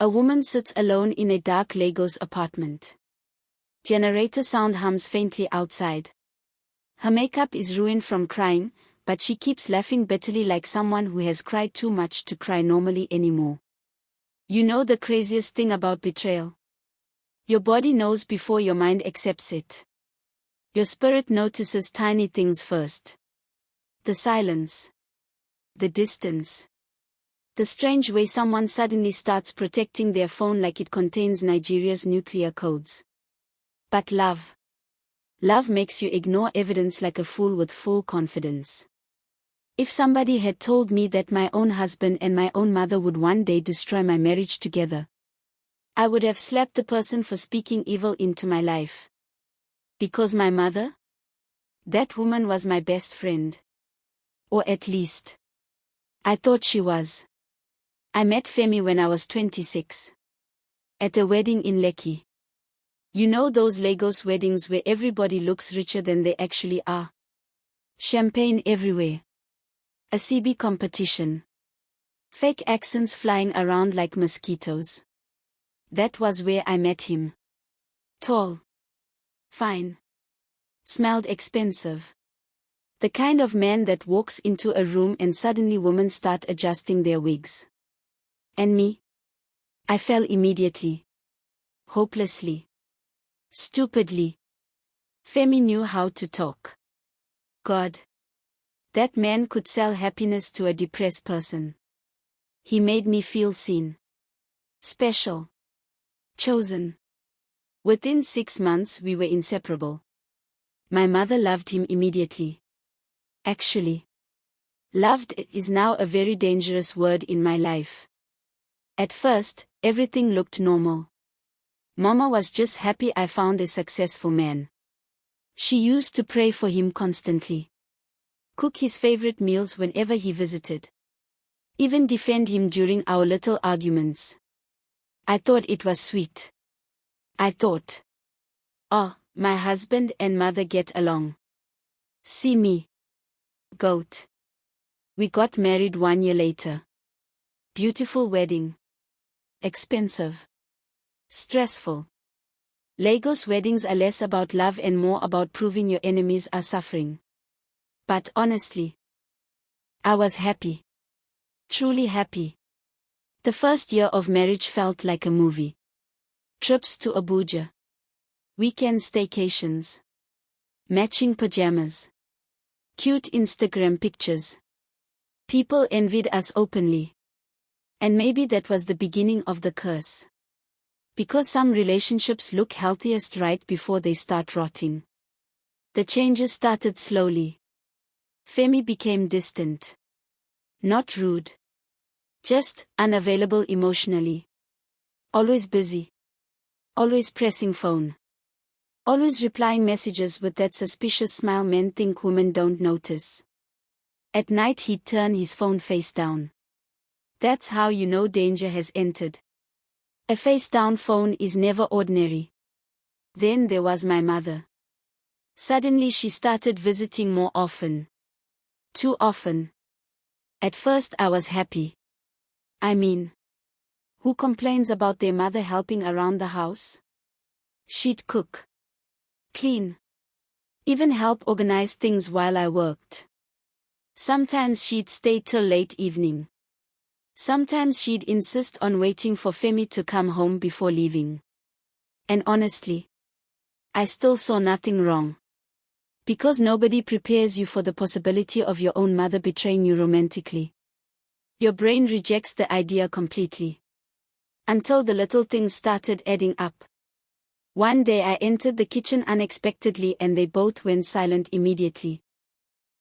A woman sits alone in a dark Lagos apartment. Generator sound hums faintly outside. Her makeup is ruined from crying, but she keeps laughing bitterly like someone who has cried too much to cry normally anymore. You know the craziest thing about betrayal? Your body knows before your mind accepts it. Your spirit notices tiny things first. The silence. The distance. The strange way someone suddenly starts protecting their phone like it contains Nigeria's nuclear codes. But love. Love makes you ignore evidence like a fool with full confidence. If somebody had told me that my own husband and my own mother would one day destroy my marriage together, I would have slapped the person for speaking evil into my life. Because my mother? That woman was my best friend. Or at least, I thought she was. I met Femi when I was 26. At a wedding in Lekki. You know those Lagos weddings where everybody looks richer than they actually are? Champagne everywhere. A CB competition. Fake accents flying around like mosquitoes. That was where I met him. Tall. Fine. Smelled expensive. The kind of man that walks into a room and suddenly women start adjusting their wigs. And me? I fell immediately. Hopelessly. Stupidly. Femi knew how to talk. God. That man could sell happiness to a depressed person. He made me feel seen. Special. Chosen. Within 6 months we were inseparable. My mother loved him immediately. Actually, loved is now a very dangerous word in my life. At first, everything looked normal. Mama was just happy I found a successful man. She used to pray for him constantly. Cook his favorite meals whenever he visited. Even defend him during our little arguments. I thought it was sweet. I thought, oh, my husband and mother get along. See me. Goat. We got married 1 year later. Beautiful wedding. Expensive. Stressful. Lagos weddings are less about love and more about proving your enemies are suffering. But honestly, I was happy. Truly happy. The first year of marriage felt like a movie. Trips to Abuja. Weekend staycations. Matching pajamas. Cute Instagram pictures. People envied us openly. And maybe that was the beginning of the curse. Because some relationships look healthiest right before they start rotting. The changes started slowly. Femi became distant. Not rude. Just unavailable emotionally. Always busy. Always pressing phone. Always replying messages with that suspicious smile men think women don't notice. At night he'd turn his phone face down. That's how you know danger has entered. A face-down phone is never ordinary. Then there was my mother. Suddenly she started visiting more often. Too often. At first I was happy. I mean, who complains about their mother helping around the house? She'd cook. Clean. Even help organize things while I worked. Sometimes she'd stay till late evening. Sometimes she'd insist on waiting for Femi to come home before leaving. And honestly, I still saw nothing wrong. Because nobody prepares you for the possibility of your own mother betraying you romantically. Your brain rejects the idea completely. Until the little things started adding up. One day I entered the kitchen unexpectedly and they both went silent immediately.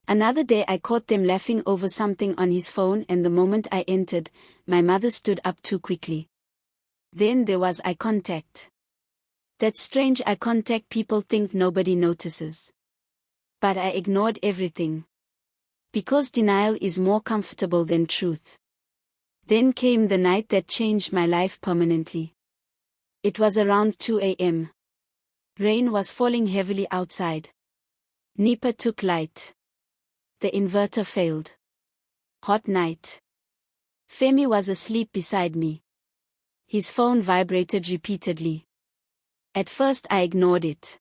Another day I caught them laughing over something on his phone and the moment I entered, my mother stood up too quickly. Then there was eye contact. That strange eye contact people think nobody notices. But I ignored everything. Because denial is more comfortable than truth. Then came the night that changed my life permanently. It was around 2 a.m. Rain was falling heavily outside. NEPA took light. The inverter failed. Hot night. Femi was asleep beside me. His phone vibrated repeatedly. At first I ignored it.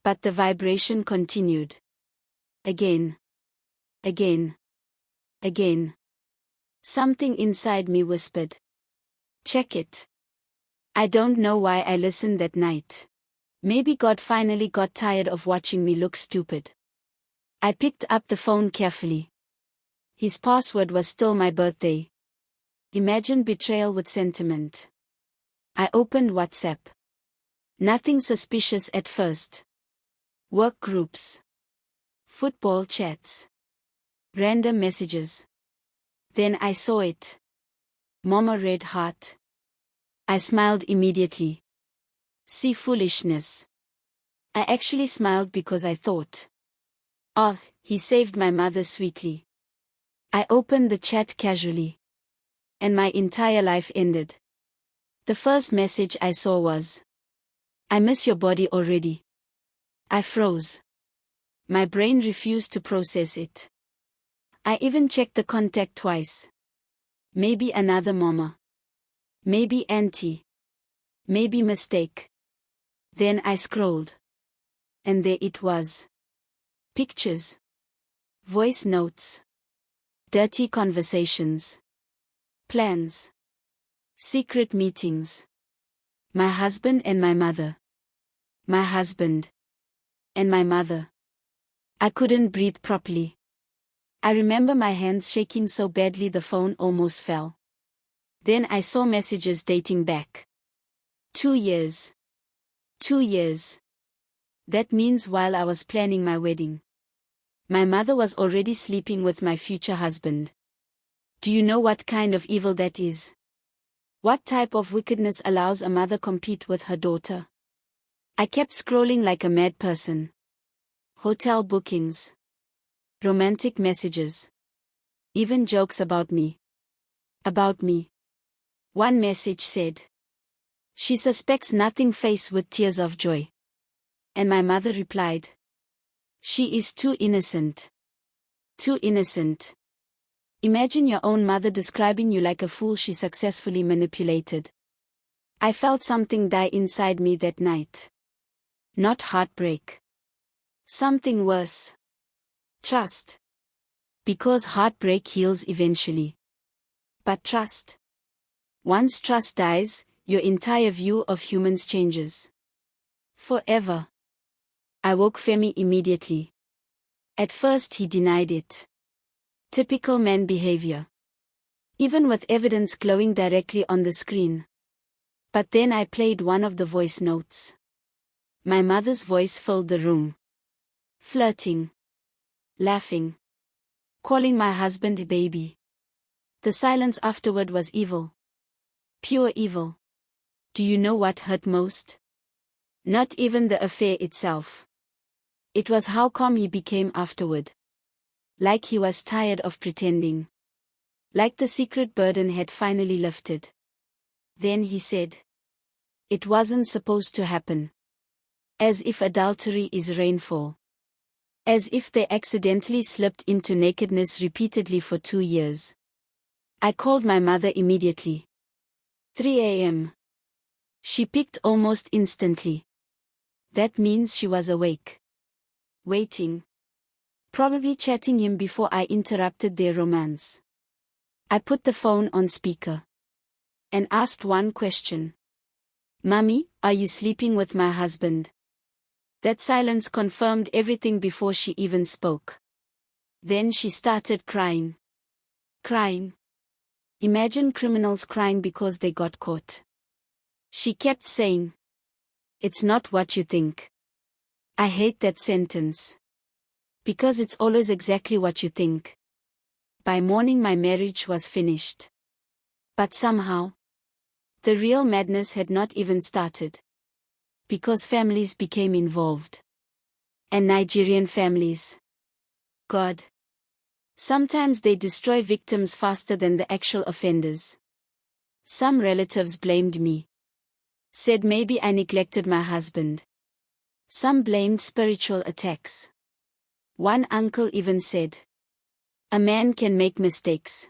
But the vibration continued. Again. Again. Again. Something inside me whispered. Check it. I don't know why I listened that night. Maybe God finally got tired of watching me look stupid. I picked up the phone carefully. His password was still my birthday. Imagine betrayal with sentiment. I opened WhatsApp. Nothing suspicious at first. Work groups. Football chats. Random messages. Then I saw it. Mama red heart. I smiled immediately. See foolishness. I actually smiled because I thought. Oh, he saved my mother sweetly. I opened the chat casually. And my entire life ended. The first message I saw was, I miss your body already. I froze. My brain refused to process it. I even checked the contact twice. Maybe another mama. Maybe auntie. Maybe mistake. Then I scrolled. And there it was. Pictures. Voice notes. Dirty conversations. Plans. Secret meetings. My husband and my mother. My husband. And my mother. I couldn't breathe properly. I remember my hands shaking so badly the phone almost fell. Then I saw messages dating back. 2 years. 2 years. That means while I was planning my wedding. My mother was already sleeping with my future husband. Do you know what kind of evil that is? What type of wickedness allows a mother compete with her daughter? I kept scrolling like a mad person. Hotel bookings. Romantic messages. Even jokes about me. About me. One message said. She suspects nothing, face with tears of joy. And my mother replied. She is too innocent. Too innocent. Imagine your own mother describing you like a fool she successfully manipulated. I felt something die inside me that night. Not heartbreak. Something worse. Trust. Because heartbreak heals eventually. But trust. Once trust dies, your entire view of humans changes. Forever. I woke Femi immediately. At first he denied it. Typical man behavior. Even with evidence glowing directly on the screen. But then I played one of the voice notes. My mother's voice filled the room. Flirting. Laughing. Calling my husband a baby. The silence afterward was evil. Pure evil. Do you know what hurt most? Not even the affair itself. It was how calm he became afterward. Like he was tired of pretending. Like the secret burden had finally lifted. Then he said. It wasn't supposed to happen. As if adultery is rainfall. As if they accidentally slipped into nakedness repeatedly for 2 years. I called my mother immediately. 3 a.m. She picked almost instantly. That means she was awake. Waiting. Probably chatting him before I interrupted their romance. I put the phone on speaker. And asked one question. Mommy, are you sleeping with my husband? That silence confirmed everything before she even spoke. Then she started crying. Crying. Imagine criminals crying because they got caught. She kept saying. It's not what you think. I hate that sentence. Because it's always exactly what you think. By morning my marriage was finished. But somehow, the real madness had not even started. Because families became involved. And Nigerian families. God. Sometimes they destroy victims faster than the actual offenders. Some relatives blamed me. Said maybe I neglected my husband. Some blamed spiritual attacks. One uncle even said, a man can make mistakes.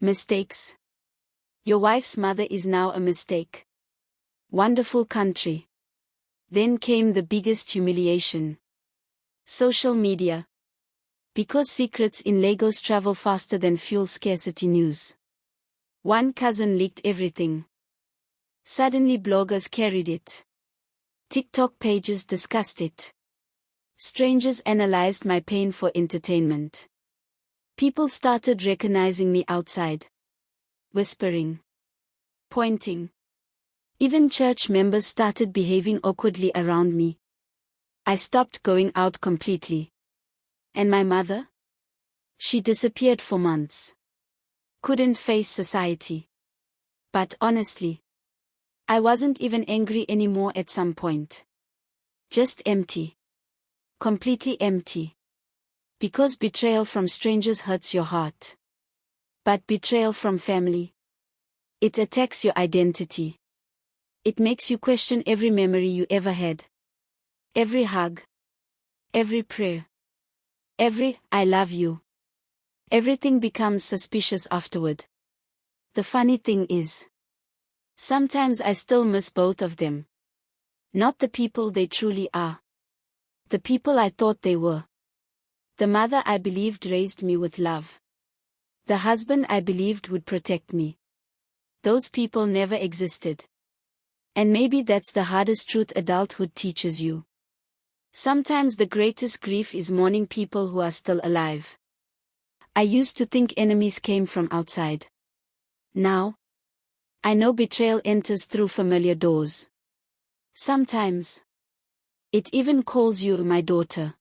Mistakes? Your wife's mother is now a mistake. Wonderful country. Then came the biggest humiliation. Social media. Because secrets in Lagos travel faster than fuel scarcity news. One cousin leaked everything. Suddenly bloggers carried it. TikTok pages discussed it. Strangers analyzed my pain for entertainment. People started recognizing me outside. Whispering. Pointing. Even church members started behaving awkwardly around me. I stopped going out completely. And my mother? She disappeared for months. Couldn't face society. But honestly, I wasn't even angry anymore at some point. Just empty. Completely empty. Because betrayal from strangers hurts your heart. But betrayal from family, it attacks your identity. It makes you question every memory you ever had. Every hug. Every prayer. Every, I love you. Everything becomes suspicious afterward. The funny thing is, sometimes I still miss both of them. Not the people they truly are. The people I thought they were. The mother I believed raised me with love. The husband I believed would protect me. Those people never existed. And maybe that's the hardest truth adulthood teaches you. Sometimes the greatest grief is mourning people who are still alive. I used to think enemies came from outside. Now, I know betrayal enters through familiar doors. Sometimes, it even calls you my daughter.